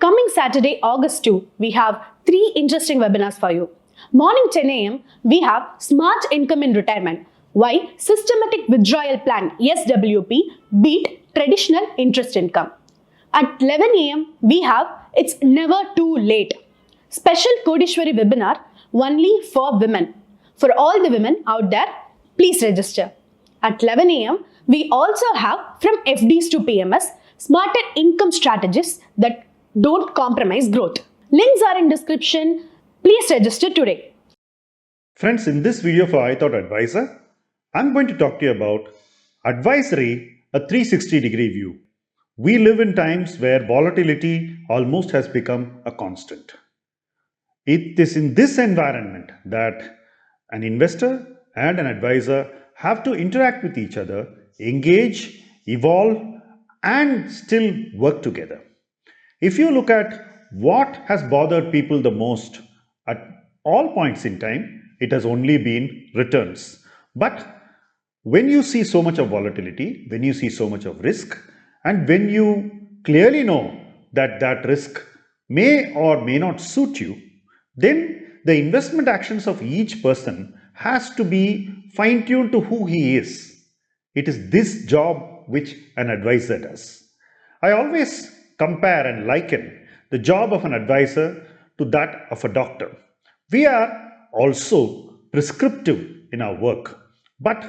Coming Saturday, August 2, we have 3 interesting webinars for you. Morning 10 a.m., we have Smart Income in Retirement. Why Systematic Withdrawal Plan SWP beat traditional interest income. At 11 a.m., we have It's Never Too Late. Special Kodishwari webinar only for women. For all the women out there, please register. At 11 a.m., we also have From FDs to PMS, Smarter Income Strategies that don't compromise growth. Links are in description. Please register today. Friends, in this video for ithought Advisor, I'm going to talk to you about advisory, a 360-degree view. We live in times where volatility almost has become a constant. It is in this environment that an investor and an advisor have to interact with each other, engage, evolve, and still work together. If you look at what has bothered people the most at all points in time, it has only been returns. But when you see so much of volatility, when you see so much of risk, and when you clearly know that that risk may or may not suit you, then the investment actions of each person has to be fine-tuned to who he is. It is this job which an advisor does. I always compare and liken the job of an advisor to that of a doctor. We are also prescriptive in our work. But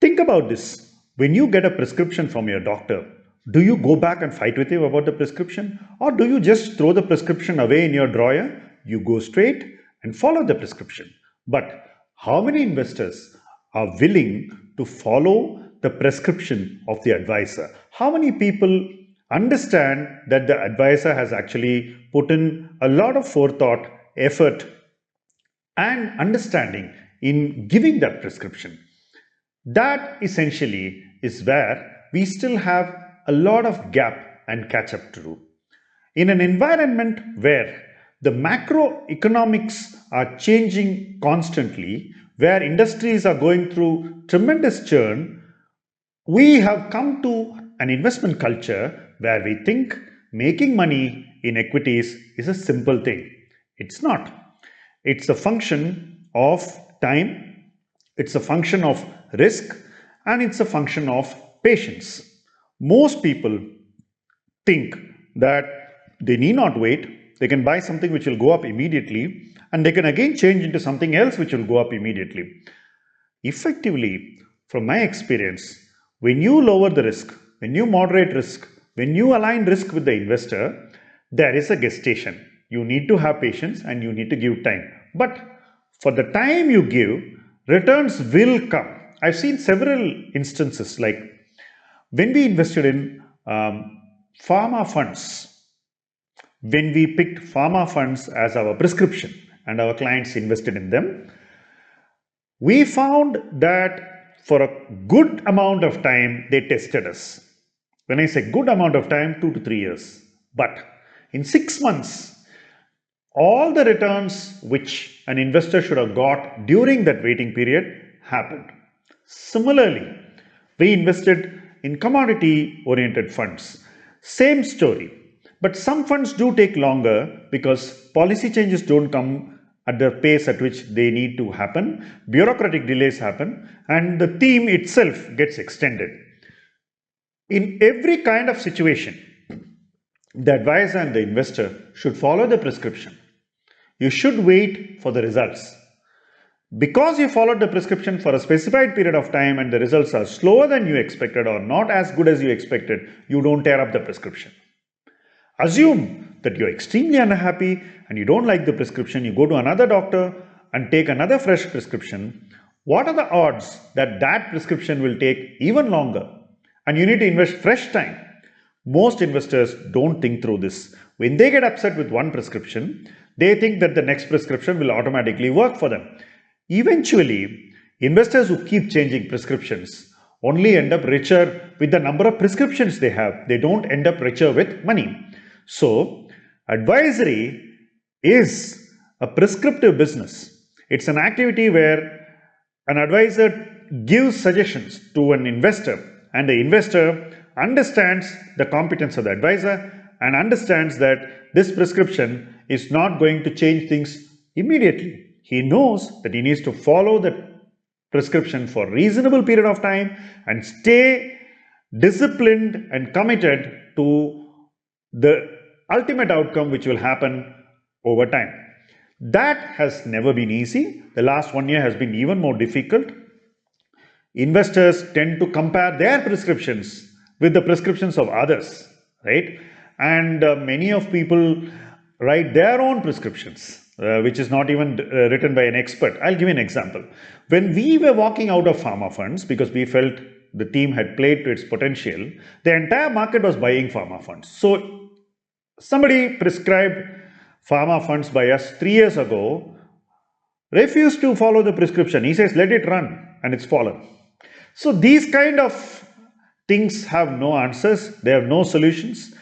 think about this. When you get a prescription from your doctor, do you go back and fight with him about the prescription? Or do you just throw the prescription away in your drawer? You go straight and follow the prescription. But how many investors are willing to follow the prescription of the advisor? How many people understand that the advisor has actually put in a lot of forethought, effort, and understanding in giving that prescription? That essentially is where we still have a lot of gap and catch up to do. In an environment where the macroeconomics are changing constantly, where industries are going through tremendous churn, we have come to an investment culture where we think making money in equities is a simple thing. It's not. It's a function of time, it's a function of risk, and it's a function of patience. Most people think that they need not wait. They can buy something which will go up immediately, and they can again change into something else which will go up immediately. Effectively, from my experience, when you lower the risk, when you moderate risk, when you align risk with the investor, there is a gestation. You need to have patience and you need to give time. But for the time you give, returns will come. I've seen several instances, like when we invested in pharma funds, when we picked pharma funds as our prescription and our clients invested in them, we found that for a good amount of time they tested us. When I say good amount of time, 2 to 3 years. But in 6 months, all the returns which an investor should have got during that waiting period happened. Similarly, we invested in commodity-oriented funds. Same story. But some funds do take longer because policy changes don't come at the pace at which they need to happen. Bureaucratic delays happen and the theme itself gets extended. In every kind of situation, the advisor and the investor should follow the prescription. You should wait for the results. Because you followed the prescription for a specified period of time and the results are slower than you expected or not as good as you expected, you don't tear up the prescription. Assume that you're extremely unhappy and you don't like the prescription, you go to another doctor and take another fresh prescription. What are the odds that that prescription will take even longer and you need to invest fresh time? Most investors don't think through this. When they get upset with one prescription, they think that the next prescription will automatically work for them. Eventually, investors who keep changing prescriptions only end up richer with the number of prescriptions they have. They don't end up richer with money. So, advisory is a prescriptive business. It's an activity where an advisor gives suggestions to an investor and the investor understands the competence of the advisor and understands that this prescription is not going to change things immediately. He knows that he needs to follow the prescription for a reasonable period of time and stay disciplined and committed to the ultimate outcome which will happen over time. That has never been easy. The last 1 year has been even more difficult. Investors tend to compare their prescriptions with the prescriptions of others, right? And many of people write their own prescriptions, which is not even written by an expert. I'll give you an example. When we were walking out of pharma funds because we felt the team had played to its potential, the entire market was buying pharma funds. So somebody prescribed pharma funds by us 3 years ago, refused to follow the prescription. He says, let it run, and it's fallen. So these kind of things have no answers, they have no solutions.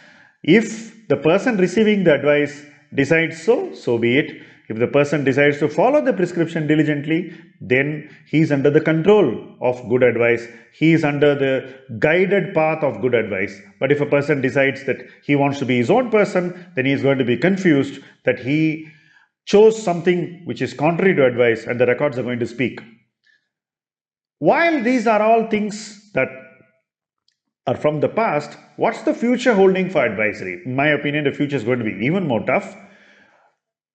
If the person receiving the advice decides so, so be it. If the person decides to follow the prescription diligently, then he is under the control of good advice. He is under the guided path of good advice. But if a person decides that he wants to be his own person, then he is going to be confused that he chose something which is contrary to advice, and the records are going to speak. While these are all things that are from the past, what's the future holding for advisory? In my opinion, the future is going to be even more tough.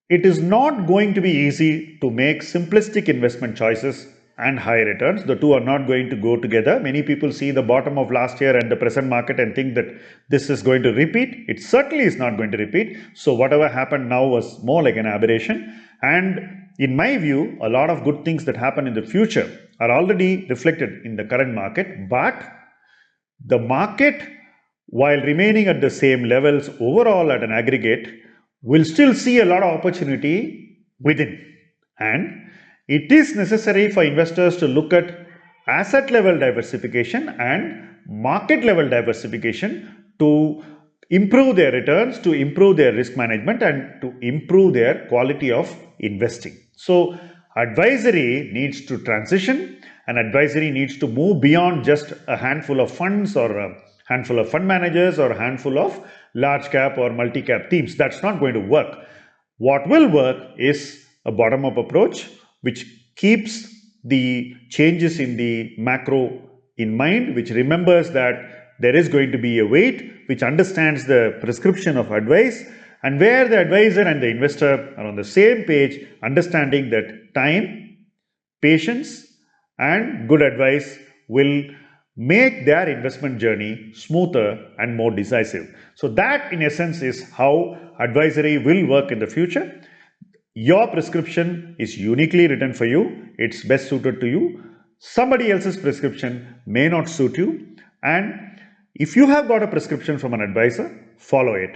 It is not going to be easy to make simplistic investment choices and high returns. The two are not going to go together. Many people see the bottom of last year and the present market and think that this is going to repeat. It certainly is not going to repeat. So whatever happened now was more like an aberration. And in my view, a lot of good things that happen in the future are already reflected in the current market. But the market, while remaining at the same levels overall at an aggregate, will still see a lot of opportunity within. And it is necessary for investors to look at asset level diversification and market level diversification to improve their returns, to improve their risk management, and to improve their quality of investing. So advisory needs to transition, and advisory needs to move beyond just a handful of funds or a handful of fund managers or a handful of large cap or multi cap teams. That's not going to work. What will work is a bottom up approach which keeps the changes in the macro in mind, which remembers that there is going to be a weight, which understands the prescription of advice, and where the advisor and the investor are on the same page, understanding that time, patience, and good advice will make their investment journey smoother and more decisive. So that in essence is how advisory will work in the future. Your prescription is uniquely written for you. It's best suited to you. Somebody else's prescription may not suit you. And if you have got a prescription from an advisor, follow it.